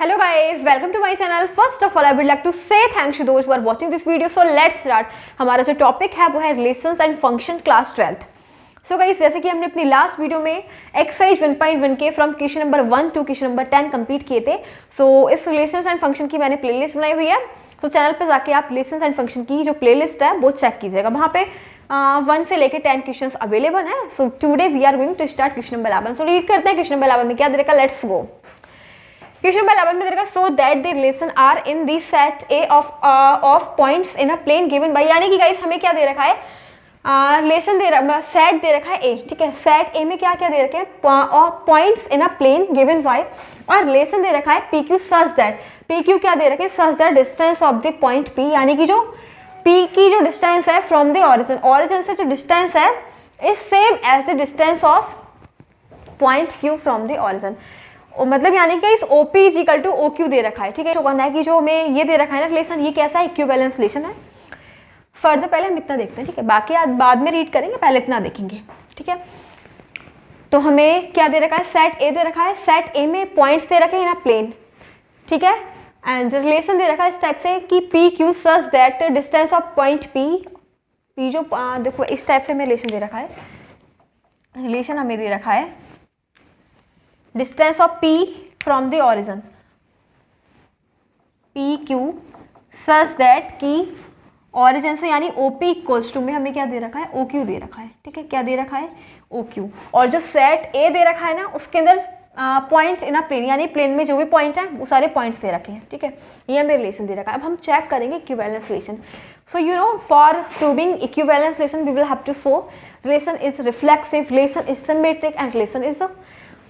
Hello guys, welcome to my channel. First of all, I would like to say thanks to those who are watching this video. So let's start. हमारा जो topic है वो है relations and function class 12th. So guys, जैसे कि हमने अपनी last video में एक्सरसाइज 1.1 के from question number 1 to question number 10 complete किए थे. सो इस रिलेशंस एंड फंक्शन की मैंने प्लेलिस्ट बनाई हुई है. तो चैनल पर जाके आप रिलेशंस एंड फंक्शन की जो प्लेलिस्ट है वो चेक कीजिएगा. वहाँ पे 1 से लेकर 10 क्वेश्चंस अवेलेबल हैं. So today we are going to start question number 11. So read करते हैं क्वेश्चन नंबर 11 में क्या दे रखा. Let's go. क्वेश्चन नंबर 11 में दे रखा so that the relation R in the set A of points in a plane given by. यानी कि गाइस हमें क्या दे रखा है, रिलेशन दे रखा, सेट दे रखा है ए. ठीक है, सेट ए में क्या क्या दे रखे हैं, points in a plane given by, और रिलेशन दे रखा है P Q such that. P Q क्या दे रखे हैं, such that distance of the point P, यानी कि जो पी की जो डिस्टेंस है फ्रॉम द ऑरिजिन, ऑरिजिन से जो डिस्टेंस है is same as the distance of point Q from the origin. मतलब यानी कि इस OP is equal to OQ दे रखा है. ठीक है, तो कहना है कि जो हमें ये दे रखा है ना रिलेशन, ये कैसा है, इक्विवेलेंस रिलेशन है. फर्दर पहले हम इतना देखते हैं. ठीक है, बाकी आज बाद में रीड करेंगे, पहले इतना देखेंगे. ठीक है, तो हमें क्या दे रखा है, सेट ए दे रखा है. सेट ए में पॉइंट्स दे रखे हैं ना प्लेन. ठीक है, एंड रिलेशन दे रखा है इस टाइप से कि P Q such that distance of point P जो देखो इस टाइप से हमें रिलेशन दे रखा है. रिलेशन हमें दे रखा है distance of P from the origin, P Q such that की ऑरिजिन से यानी OP इक्वल्स टू में हमें क्या दे रखा है, OQ दे रखा है. ठीक है, क्या दे रखा है, OQ. और जो सेट A दे रखा है ना उसके अंदर पॉइंट्स इन अ प्लेन, यानी प्लेन में जो भी पॉइंट है वो सारे पॉइंट्स दे रखे हैं. ठीक है, ये हमें रिलेशन दे रखा है. अब हम चेक करेंगे equivalence relation. So you know for proving equivalence relation we will have to show relation is reflexive, relation is symmetric and relation is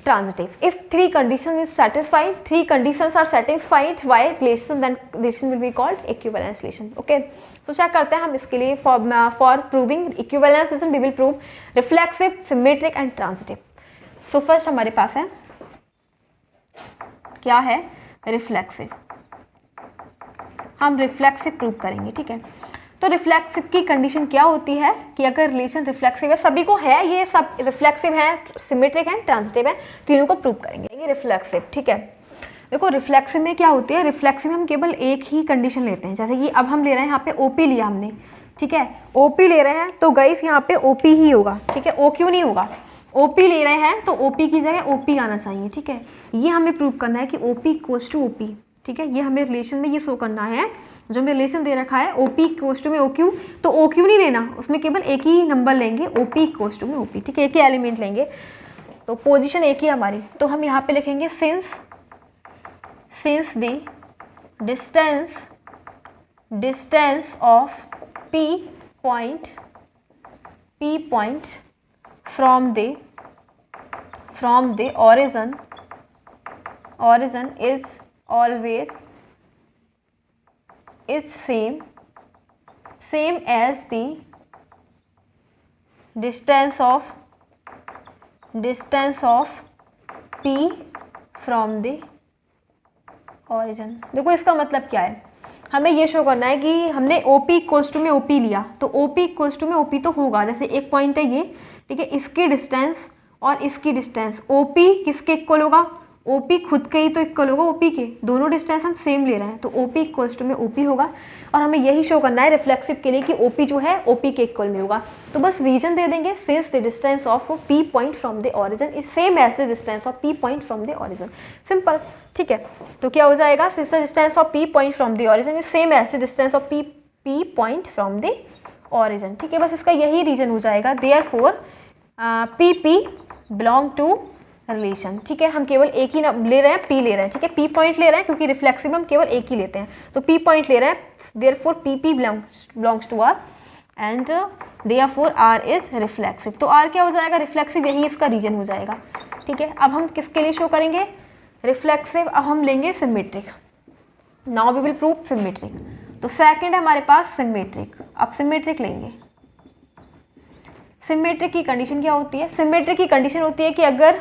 transitive. If three conditions is satisfied, three conditions are satisfied by relation, then relation will be called equivalence relation. Okay, so check करते हैं हम इसके लिए for proving equivalence relation we will prove reflexive, symmetric and transitive. So first हमारे पास है क्या है, reflexive. हम reflexive prove करेंगे. ठीक है, तो रिफ्लेक्सिव की कंडीशन क्या होती है कि अगर रिलेशन रिफ्लेक्सिव है, सभी को है, ये सब रिफ्लेक्सिव है, सिमेट्रिक है, ट्रांजिटिव है, तीनों को प्रूव करेंगे रिफ्लेक्सिव. ठीक है, देखो रिफ्लेक्सिव में क्या होती है, रिफ्लेक्सिव में हम केवल एक ही कंडीशन लेते हैं. जैसे कि अब हम ले रहे हैं यहाँ पे OP लिया हमने. ठीक है, OP ले रहे हैं तो गाइस यहाँ पे OP ही होगा. ठीक है, OQ नहीं होगा. OP ले रहे हैं तो OP की जगह OP आना चाहिए. ठीक है, ये हमें प्रूव करना है कि OP इक्वल्स टू OP. ठीक है, ये हमें रिलेशन में ये शो करना है. जो हमें रिलेशन दे रखा है OP इक्वल्स टू में OQ, तो OQ नहीं लेना, उसमें केवल एक ही नंबर लेंगे, OP इक्वल्स टू में OP. ठीक है, एक ही एलिमेंट लेंगे, तो पोजीशन एक ही हमारी. तो हम यहाँ पे लिखेंगे since the distance of P point from the origin is always is same as the distance of P from the origin. देखो इसका मतलब क्या है, हमें ये शो करना है कि हमने OP इक्वल्स टू में OP लिया, तो OP इक्वल्स टू में OP तो होगा. जैसे एक पॉइंट है ये, ठीक है, इसकी डिस्टेंस और इसकी डिस्टेंस OP किसके इक्वल होगा, OP खुद के ही तो इक्वल होगा OP के, दोनों डिस्टेंस हम सेम ले रहे हैं, तो OP इक्वल्स टू में OP होगा. और हमें यही शो करना है रिफ्लेक्सिव के लिए कि OP जो है OP के इक्वल में होगा. तो बस रीजन दे देंगे, since the distance of P point from the origin is same as the distance of P point from the origin. Simple. ठीक है, तो क्या हो जाएगा, since the distance of P point from the origin is same as the distance of P point from the origin. ठीक है, बस इसका यही रीजन हो जाएगा. Therefore PP belong to relation. ठीक है, हम केवल एक ही ले रहे हैं, P ले रहे हैं. ठीक है, P पॉइंट ले रहे हैं क्योंकि रिफ्लेक्सिव हम केवल एक ही लेते हैं, तो P पॉइंट ले रहे हैं. Therefore PP belongs to R and therefore R is reflexive. तो R क्या हो जाएगा, रिफ्लेक्सिव, यही इसका रीजन हो जाएगा. ठीक है, अब हम किसके लिए शो करेंगे, रिफ्लेक्सिव. अब हम लेंगे symmetric. Now we will prove symmetric. तो सेकंड है हमारे पास सिमेट्रिक. अब सिमेट्रिक लेंगे. सिमेट्रिक की कंडीशन क्या होती है, सिमेट्रिक की कंडीशन होती है कि अगर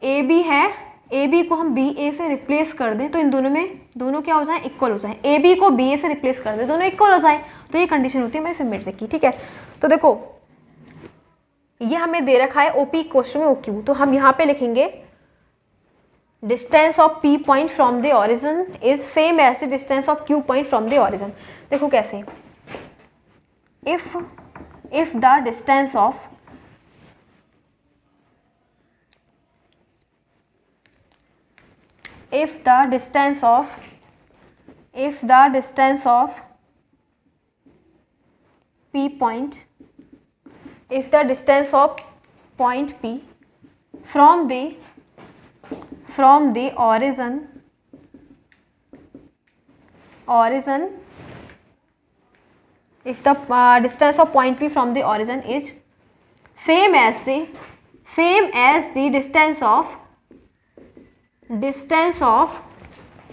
AB है, AB को हम BA से रिप्लेस कर दें तो इन दोनों क्या हो जाए, इक्वल हो जाए. AB को BA से रिप्लेस कर दें, दोनों इक्वल हो जाए, तो ये कंडीशन होती है हमारी सिमेट्रिक की. ठीक है, तो देखो ये हमें दे रखा है OP इक्वल्स टू में OQ, तो हम यहाँ पे लिखेंगे distance of P point from the origin is same as the distance of Q point from the origin. देखो कैसे, if the distance of P point, if the distance of point P from the origin if the distance of point P from the origin is same as the distance of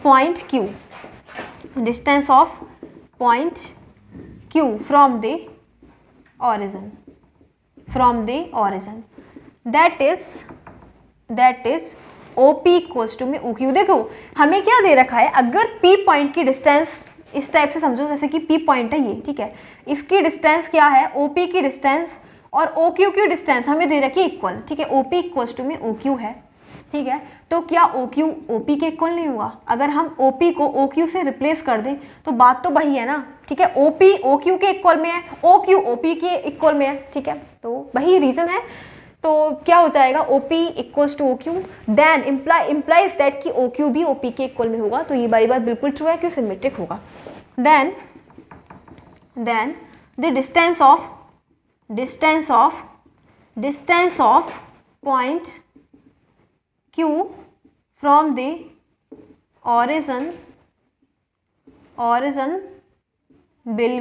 point Q, distance of point Q from the origin, that is OP equals to में OQ। देखो हमें क्या दे रखा है, अगर P point की distance इस type से समझो, जैसे कि P पॉइंट है ये, ठीक है, इसकी डिस्टेंस क्या है, OP की डिस्टेंस और OQ की डिस्टेंस हमें दे रखी है इक्वल, ठीक है, OP इक्वल्स टू में OQ है, ठीक है। तो क्या OQ OP के इक्वल नहीं हुआ? अगर हम OP को OQ से रिप्लेस कर दें तो बात तो वही है ना, ठीक है, OP OQ के इक्वल में है, OQ OP के इक्वल में है, ठीक है, तो वही रीजन है। तो क्या हो जाएगा, OP equals to OQ, then implies that कि OQ भी OP के इक्वल में होगा। तो ये वाली बात बिल्कुल ट्रू है कि सिमेट्रिक होगा। Then the distance of point Q from the origin will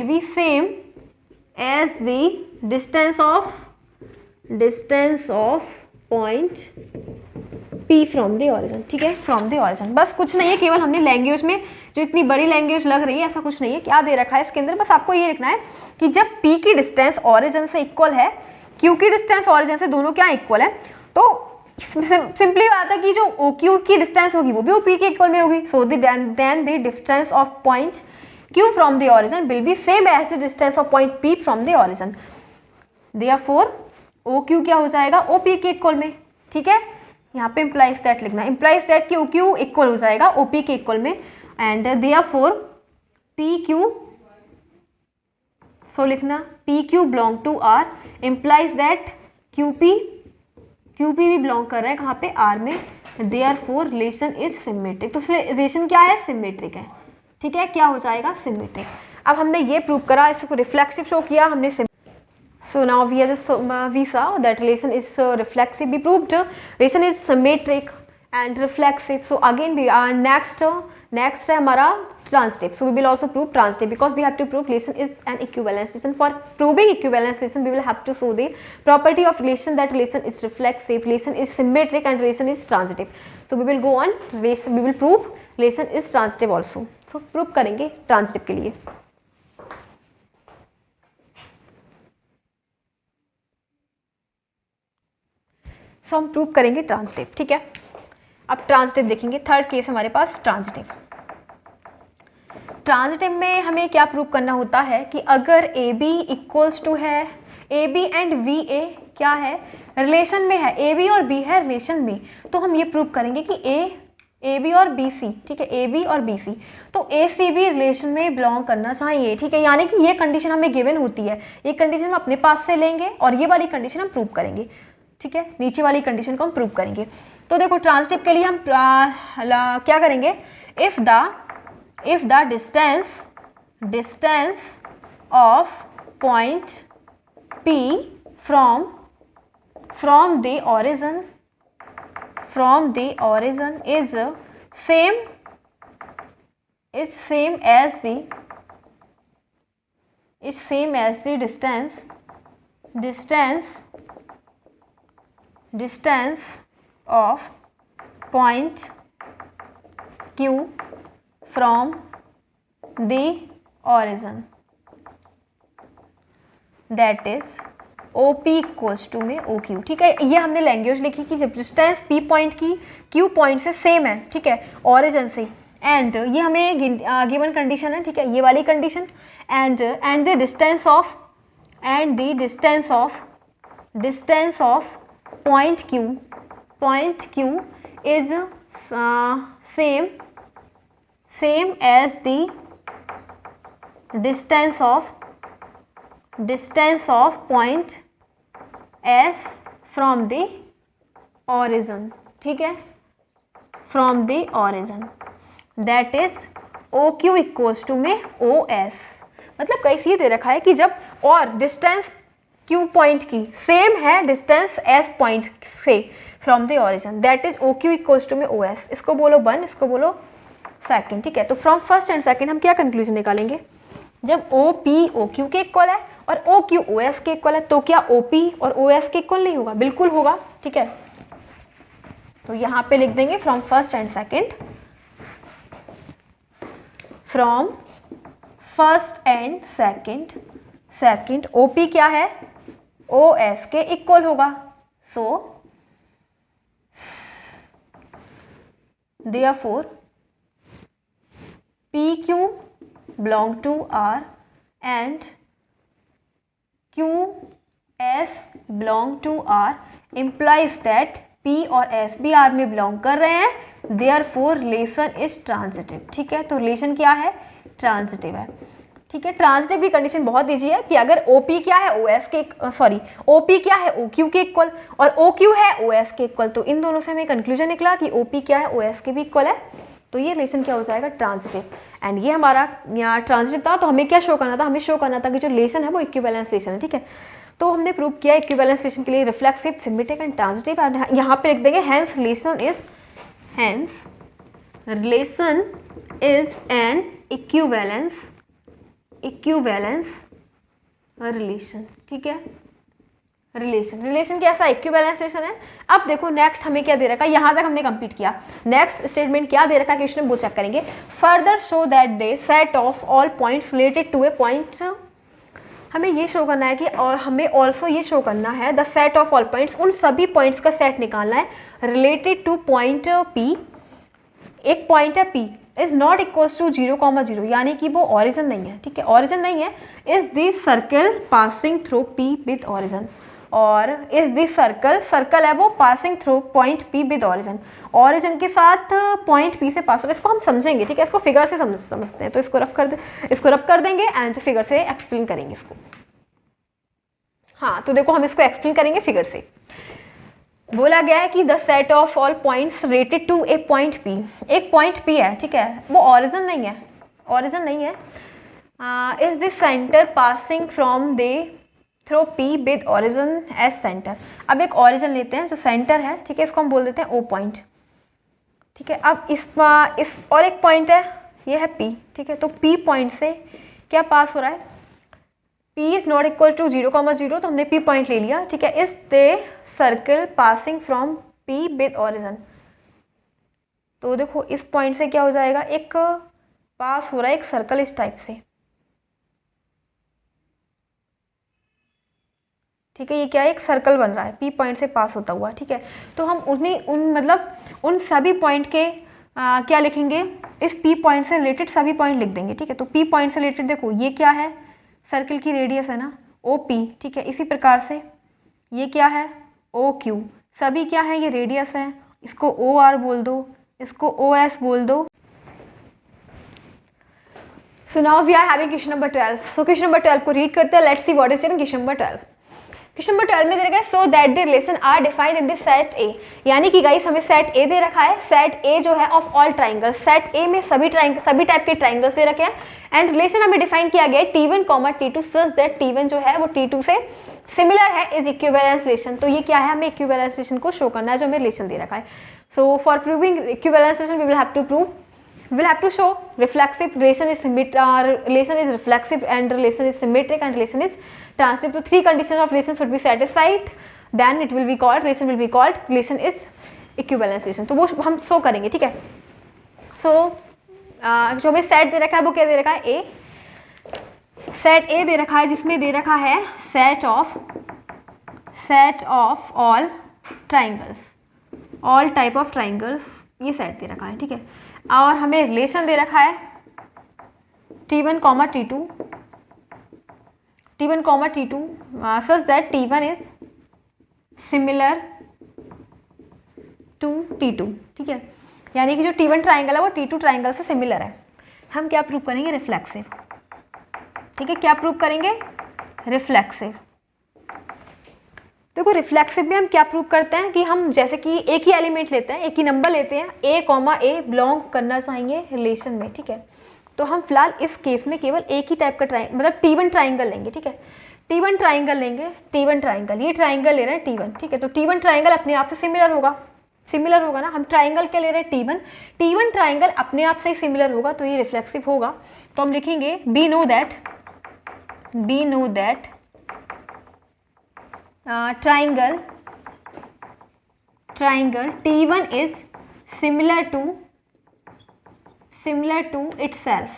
be same as the distance of point P from the origin, ठीक है, from the origin। बस कुछ नहीं है, केवल हमने लैंग्वेज में जो इतनी बड़ी लैंग्वेज लग रही है ऐसा कुछ नहीं है। क्या दे रखा है इसके अंदर, बस आपको ये लिखना है कि जब P की डिस्टेंस ऑरिजिन से इक्वल है, Q की डिस्टेंस ऑरिजिन से, दोनों क्या इक्वल है, तो सिंपली बात है कि जो OQ की डिस्टेंस होगी वो भी OP के इक्वल में होगी। So then the distance of point Q from the origin will be same as the distance of point P from the origin, therefore OQ क्या हो जाएगा, OP के इक्वल में, ठीक है। यहाँ पे implies that लिखना, implies that कि OQ इक्वल हो जाएगा OP के इक्वल में, and therefore PQ, so लिखना PQ belong to R, implies that QP भी बिलोंग कर रहा है कहाँ पे, R में, therefore relation is symmetric। तो रिलेशन क्या है, सिमेट्रिक है, ठीक है, क्या हो जाएगा, सिमेट्रिक। अब हमने ये प्रूव करा, इसको रिफ्लेक्सिव शो किया हमने। So now we saw that relation is reflexive, we proved relation is symmetric and reflexive। so again we are next है हमारा transitive, so we will also prove transitive because we have to prove relation is an equivalence relation। for proving equivalence relation we will have to show the property of relation, that relation is reflexive, relation is symmetric and relation is transitive। so we will go on relation, we will prove relation is transitive also। so prove करेंगे transitive के लिए। so हम prove करेंगे transitive, ठीक है। अब transitive देखेंगे, third case हमारे पास ट्रांजिटिव में हमें क्या प्रूव करना होता है कि अगर AB इक्वल्स टू है, AB एंड VA क्या है, रिलेशन में है, AB और B है रिलेशन में, तो हम ये प्रूव करेंगे कि AB और BC, ठीक है, AB और BC, तो ACB रिलेशन में बिलोंग करना चाहिए, ठीक है। यानी कि ये कंडीशन हमें गिवन होती है, ये कंडीशन हम अपने पास से लेंगे और ये वाली कंडीशन हम प्रूव करेंगे, ठीक है, नीचे वाली कंडीशन को हम प्रूव करेंगे। तो देखो ट्रांजिटिव के लिए हम क्या करेंगे, if the distance of point P from the origin is same as the distance of point Q from the origin, that is OP equals to में OQ, ठीक है। ये हमने लैंग्वेज लिखी कि जब डिस्टेंस P पॉइंट की Q पॉइंट से सेम है, ठीक है, ऑरिजिन से, एंड ये हमें गिवन कंडीशन है, ठीक है, ये वाली condition, and the distance of point point Q is same as the distance of point S from the origin, ठीक है, from the origin, that is OQ equals to में OS। मतलब कैसे ये दे रखा है कि जब और डिस्टेंस Q पॉइंट की सेम है डिस्टेंस S पॉइंट से from the origin, that is OQ equals to में OS। इसको बोलो 1, इसको बोलो सेकंड, ठीक है। तो फ्रॉम फर्स्ट एंड सेकंड हम क्या कंक्लूजन निकालेंगे, जब OP OQ के इक्वल है और OQ OS के इक्वल है तो क्या OP और OS के इक्वल नहीं होगा, बिल्कुल होगा, ठीक है। तो यहाँ पे लिख देंगे from first and second, from first and second OP क्या है, OS के इक्वल होगा। सो therefore PQ belong to R and QS belong to R implies that P और S भी R में belong कर रहे हैं, therefore relation is transitive, ठीक है। तो relation क्या है, transitive है, ठीक है। ट्रांजिटिव की कंडीशन बहुत ईजी है कि अगर OP क्या है OS के OP क्या है OQ के इक्वल और OQ है OS के इक्वल, तो इन दोनों से हमें कंक्लूजन निकला कि OP क्या है OS के भी इक्वल है, तो ये रिलेशन क्या हो जाएगा, ट्रांजिटिव। एंड ये हमारा यहाँ ट्रांजिटिव था, तो हमें क्या शो करना था, हमें शो करना था कि जो रिलेशन है वो इक्विवेलेंस रिलेशन है, ठीक है। तो हमने प्रूव किया इक्विवेलेंस रिलेशन के लिए reflexive, symmetric and transitive. And यहाँ पे लिख देंगे hence relation is an equivalence relation, ठीक है। रिलेशन कैसा इक्विवेलेंस रिलेशन है। अब देखो नेक्स्ट हमें क्या दे रखा है, यहाँ तक हमने कंप्लीट किया। नेक्स्ट स्टेटमेंट क्या दे रखा है क्वेश्चन में, वो चेक करेंगे। Further show that the set of all points related to a point, हमें ये शो करना है कि, और हमें ऑल्सो ये शो करना है the set of all points, उन सभी पॉइंट्स का सेट निकालना है रिलेटेड टू पॉइंट P। एक पॉइंट है P is not equals to 0,0, यानी कि वो ऑरिजिन नहीं है, ठीक है, ऑरिजिन नहीं है। Is the circle passing through P with origin, और इज द सर्कल है वो passing through point P with origin के साथ पॉइंट P से पास हो रहा है। इसको हम समझेंगे, ठीक है, इसको फिगर से समझते हैं। तो इसको रफ कर देंगे एंड फिगर से एक्सप्लेन करेंगे इसको। हाँ, तो देखो हम इसको एक्सप्लेन करेंगे फिगर से। बोला गया है कि the set of all points related to a point P, एक पॉइंट P है, ठीक है, वो ऑरिजिन नहीं है, is the center passing from the through P with origin as center. अब एक ऑरिजिन लेते हैं जो सेंटर है, ठीक है, इसको हम बोल देते हैं O पॉइंट, ठीक है। अब इस और एक पॉइंट है, ये है P, ठीक है। तो P पॉइंट से क्या पास हो रहा है, P is not equal to 0,0, तो हमने P पॉइंट ले लिया, ठीक है। Is the circle passing from P with origin, तो देखो इस पॉइंट से क्या हो जाएगा, एक पास हो रहा है एक सर्कल इस टाइप से, ठीक है। ये क्या है, एक सर्कल बन रहा है P पॉइंट से पास होता हुआ, ठीक है। तो हम उन सभी पॉइंट के क्या लिखेंगे, इस P पॉइंट से रिलेटेड सभी पॉइंट लिख देंगे, ठीक है। तो P पॉइंट से रिलेटेड देखो ये क्या है, सर्कल की रेडियस है ना OP, ठीक है। इसी प्रकार से ये क्या है OQ, सभी क्या है, ये रेडियस है, इसको OR बोल दो, इसको OS बोल दो। So now we are having question number 12। So question number 12 को रीड करते हैं। Let's see what is in question number 12। Question number 12 में दे रखा है so that the relation R defined in the set A, यानी कि गाइस हमें सेट ए दे रखा है। सेट ए जो है ऑफ ऑल ट्राइंगल्स, सेट ए में सभी टाइप के ट्राइंगल्स दे रखे हैं। एंड रिलेशन हमें डिफाइन किया गया है T1, T2 such that T1 जो है वो T2 से सिमिलर है, इज इक्विवेलेंस रिलेशन। तो ये क्या है, हमें इक्विवेलेंस रिलेशन को शो करना है जो हमें रिलेशन दे रखा है। So for proving equivalence relation we will have to show reflexive, relation is reflexive and relation is symmetric and relation is transitive. So three conditions of relation should be satisfied, then it will be called relation is equivalence relation. तो वो हम show करेंगे, ठीक है। सो जो हमें set दे रखा है वो क्या दे रखा है, ए सेट ए दे रखा है, जिसमें दे रखा है set of all triangles, all type of triangles, ये सेट दे रखा है, ठीक है। और हमें रिलेशन दे रखा है T1, T2 such that T1 is similar T2, ठीक है, यानी कि जो T1 ट्राइंगल है वो T2 ट्राइंगल से सिमिलर है। हम क्या प्रूव करेंगे? रिफ्लेक्सिव, ठीक है, क्या प्रूव करेंगे? रिफ्लेक्सिव। देखो रिफ्लेक्सिव में हम क्या प्रूव करते हैं कि हम जैसे कि एक ही एलिमेंट लेते हैं, एक ही नंबर लेते हैं, a कॉमा ए बिलोंग करना चाहिए रिलेशन में, ठीक है। तो हम फिलहाल इस केस में केवल एक ही टाइप का मतलब T1 ट्राइंगल लेंगे, ठीक है, T1 ट्राइंगल लेंगे, T1 ट्राइंगल, ये ट्राइंगल ले रहे हैं T1, ठीक है। तो T1 ट्राइंगल अपने आप से सिमिलर होगा, सिमिलर होगा ना, हम ट्राइंगल क्या ले रहे हैं? T1, T1 ट्राइंगल अपने आप से ही सिमिलर होगा, तो ये रिफ्लेक्सिव होगा। तो हम लिखेंगे be know that triangle T1 is similar to itself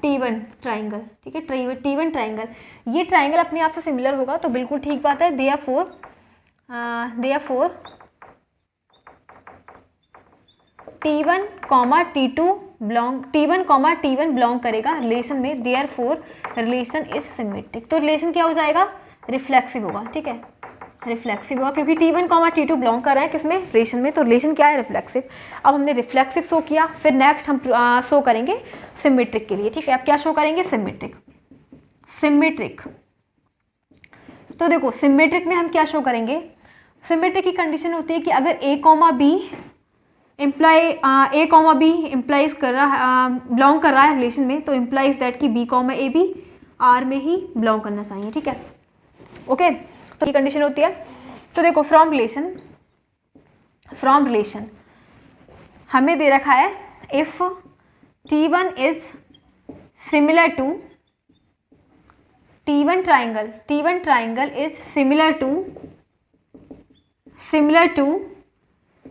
T1 triangle, ठीक है, T1 ट्राइंगल, ये ट्राइंगल अपने आप से सिमिलर होगा, तो बिल्कुल ठीक बात है। therefore T1 T1 बिलोंग करेगा रिलेशन में, therefore रिलेशन इज सिमेट्रिक। तो रिलेशन क्या हो जाएगा? रिफ्लेक्सिव होगा, ठीक है, रिफ्लेक्सिव होगा, क्योंकि T1 T2 बिलोंग कर रहा है किसमें? रिलेशन में, तो रिलेशन क्या है? रिफ्लेक्सिव। अब हमने रिफ्लेक्सिव शो किया, फिर नेक्स्ट हम शो करेंगे सिमेट्रिक के लिए, ठीक है। अब क्या शो करेंगे? सिमेट्रिक। तो देखो सिमेट्रिक में हम क्या शो करेंगे? सिमेट्रिक की कंडीशन होती है कि अगर A कॉमा B इम्प्लाइज कर रहा बिलोंग कर रहा है रिलेशन में, तो इम्प्लाइज दैट कि B comma A B R में ही बिलोंग करना चाहिए, ठीक है, ओके। तो ये कंडीशन होती है। तो देखो फ्रॉम रिलेशन हमें दे रखा है if T1 is similar to T1 triangle is similar to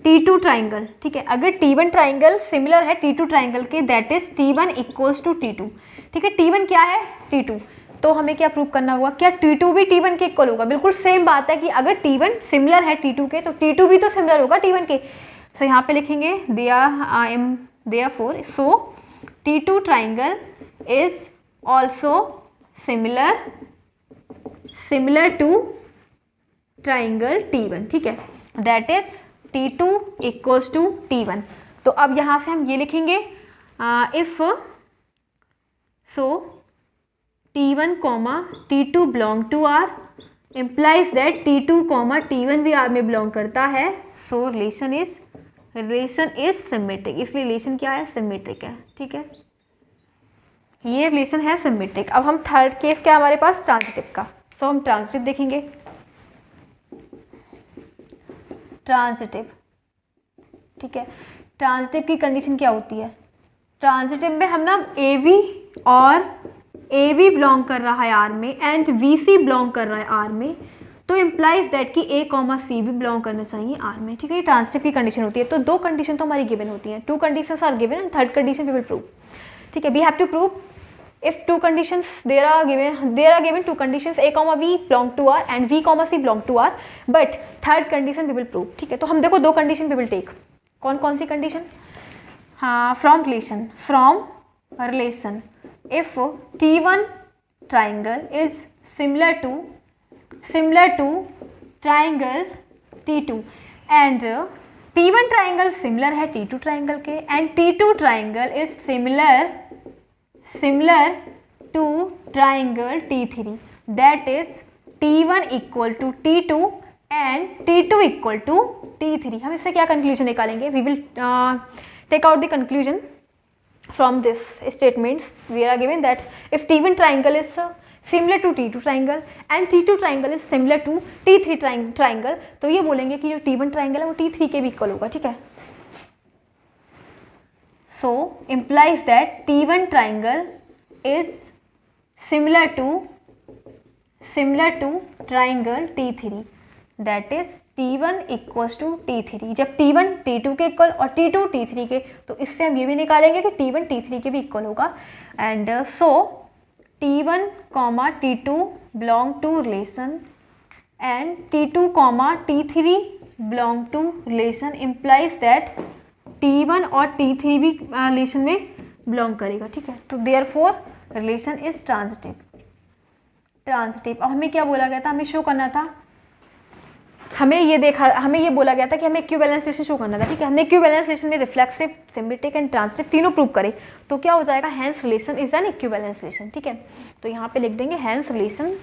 T2 triangle, ठीक है। अगर T1 ट्राइंगल सिमिलर है T2 ट्राइंगल के, that is T1 equals to T2, ठीक है। T1 क्या है? T2। तो हमें क्या प्रूव करना होगा? क्या T2 भी T1 के इक्वल होगा? बिल्कुल सेम बात है कि अगर T1 सिमिलर है T2 के, तो T2 भी तो सिमिलर होगा T1 के। सो यहाँ पे लिखेंगे therefore so T2 triangle is also similar to triangle T1, ठीक है, that is T2 equals to T1। तो अब यहाँ से हम ये लिखेंगे if so T1 T2 belong to R implies that T2 T1 भी R में बिलोंग करता है, सो रिलेशन इज सिमेट्रिक। इसलिए रिलेशन क्या है? सिमेट्रिक है, ठीक है, ये रिलेशन है सिमेट्रिक। अब हम थर्ड केस क्या हमारे पास? ट्रांजिटिव का। सो हम ट्रांजिटिव देखेंगे। ट्रांजिटिव, ठीक है, ट्रांजिटिव की कंडीशन क्या होती है? ट्रांजिटिव में हम ना ए बी बिलोंग कर रहा है आर में एंड वी सी बिलोंग कर रहा है आर में, तो इम्प्लाइज दैट कि ए कॉमा सी भी बिलोंग करना चाहिए आर में, ठीक है। ये ट्रांजिटिव की कंडीशन होती है। तो दो कंडीशन तो हमारी गिवन होती हैं, 2 conditions are given and third condition we will prove, ठीक है। We have to prove if 2 conditions there are given 2 conditions a comma v belong to R and v comma c belong to R, but third condition we will prove, ठीक है। तो हम देखो 2 condition we will take। कौन सी condition? हाँ, from relation if T1 triangle is similar to triangle T2 and T1 triangle similar है T2 triangle के and T2 triangle is similar to triangle T3, that is T1 equal to T2 and T2 equal to T3। हम इससे क्या conclusion निकालेंगे? we will take out the conclusion from this statements we are given that if T1 triangle is similar to T2 triangle and T2 triangle is similar to T3 triangle, तो ये बोलेंगे कि जो T1 triangle है वो T3 के भी equal होगा, ठीक है। So implies that T1 triangle is similar to triangle T3, that is T1 equals to T3। जब T1 T2 के इक्वल और T2 T3 के, तो इससे हम ये भी निकालेंगे कि T1 T3 के भी इक्वल होगा and so T1 T2 belong to relation and T2 T3 belong to relation implies that T1 और T3 भी रिलेशन में बिलोंग करेगा, ठीक है। तो देयरफॉर रिलेशन इज ट्रांजिटिव। अब हमें क्या बोला गया था? हमें शो करना था हमें ये बोला गया था कि हमें इक्विवेलेंस रिलेशन शो करना था, ठीक है। हमने इक्विवेलेंस रिलेशन में रिफ्लेक्सिव, सिमेट्रिक एंड ट्रांजिटिव तीनों प्रूव करे, तो क्या हो जाएगा, hence relation is an equivalence relation, ठीक है। तो यहाँ पे लिख देंगे hence relation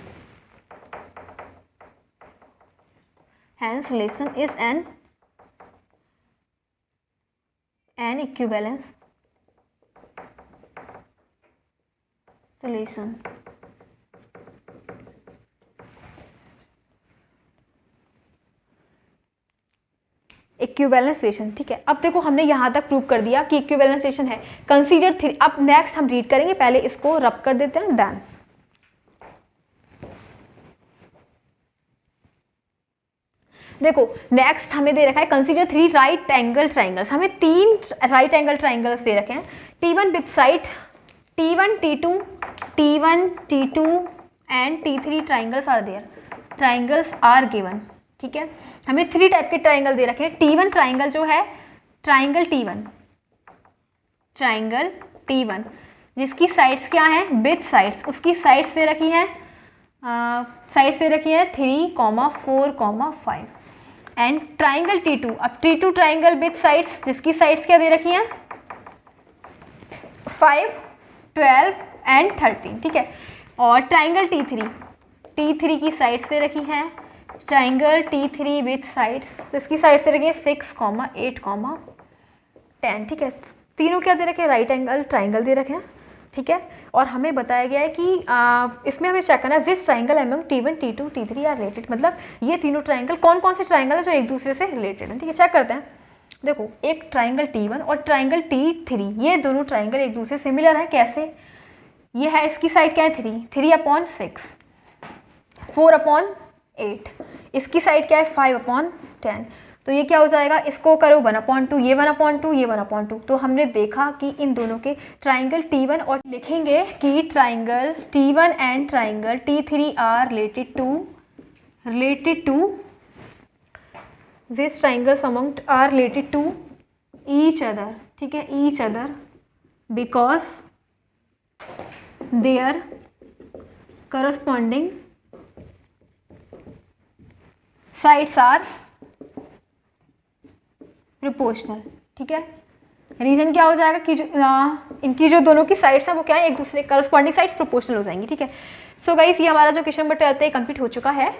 is an equivalence relation. Equivalence relation, ठीक है। अब देखो हमने यहाँ तक प्रूव कर दिया कि इक्विवेलेंस रिलेशन है। कंसीडर थ्री, अब नेक्स्ट हम रीड करेंगे, पहले इसको रब कर देते हैं, डन। देखो नेक्स्ट हमें दे रखा है consider three right angle triangles. हमें 3 राइट एंगल ट्राइंगल्स दे रखे हैं, T1 with side T1 T2 and T3 triangles are there, triangles are given, ठीक है। हमें 3 टाइप के ट्राइंगल दे रखे हैं। T1 ट्राइंगल जो है, ट्राइंगल T1 जिसकी साइड्स क्या हैं, विद साइड्स, उसकी साइड्स दे रखी हैं, 3, 4, 5 एंड ट्राइंगल T2। अब T2 ट्राइंगल विद साइड्स जिसकी साइड्स क्या दे रखी हैं, 5, 12 एंड 13, ठीक है। और ट्राइंगल T3 की साइड्स दे रखी हैं, ट्राइंगल T3 विद साइड्स जिसकी साइड्स दे रखी है 6, 8, 10, ठीक है। तीनों क्या दे रखे हैं, राइट एंगल ट्राइंगल दे रखे हैं, ठीक है। और हमें बताया गया है कि इसमें हमें चेक करना है which triangle among T1 T2 T3 are related, मतलब ये तीनों ट्राइंगल कौन कौन से ट्राइंगल है जो एक दूसरे से रिलेटेड है, ठीक है। चेक करते हैं। देखो एक ट्राइंगल T1 और ट्राइंगल T3, ये दोनों ट्राइंगल एक दूसरे सिमिलर है। कैसे, ये है, इसकी साइड क्या है 3/6, 4/8, इसकी साइड क्या है 5/10, तो ये क्या हो जाएगा, इसको करो 1/2, ये 1/2, ये 1/2। तो हमने देखा कि इन दोनों के ट्राइंगल T1 और लिखेंगे कि triangle T1 and triangle T3 are related to this triangles among are related to each other, ठीक है, each other because their corresponding sides are proportional, ठीक है। रीजन क्या हो जाएगा कि इनकी जो दोनों की साइड्स हैं वो क्या है, एक दूसरे करस्पॉन्डिंग साइड्स प्रोपोर्शनल हो जाएंगी, ठीक है। सो गाइस ये हमारा जो क्वेश्चन नंबर 12 है कंप्लीट हो चुका है।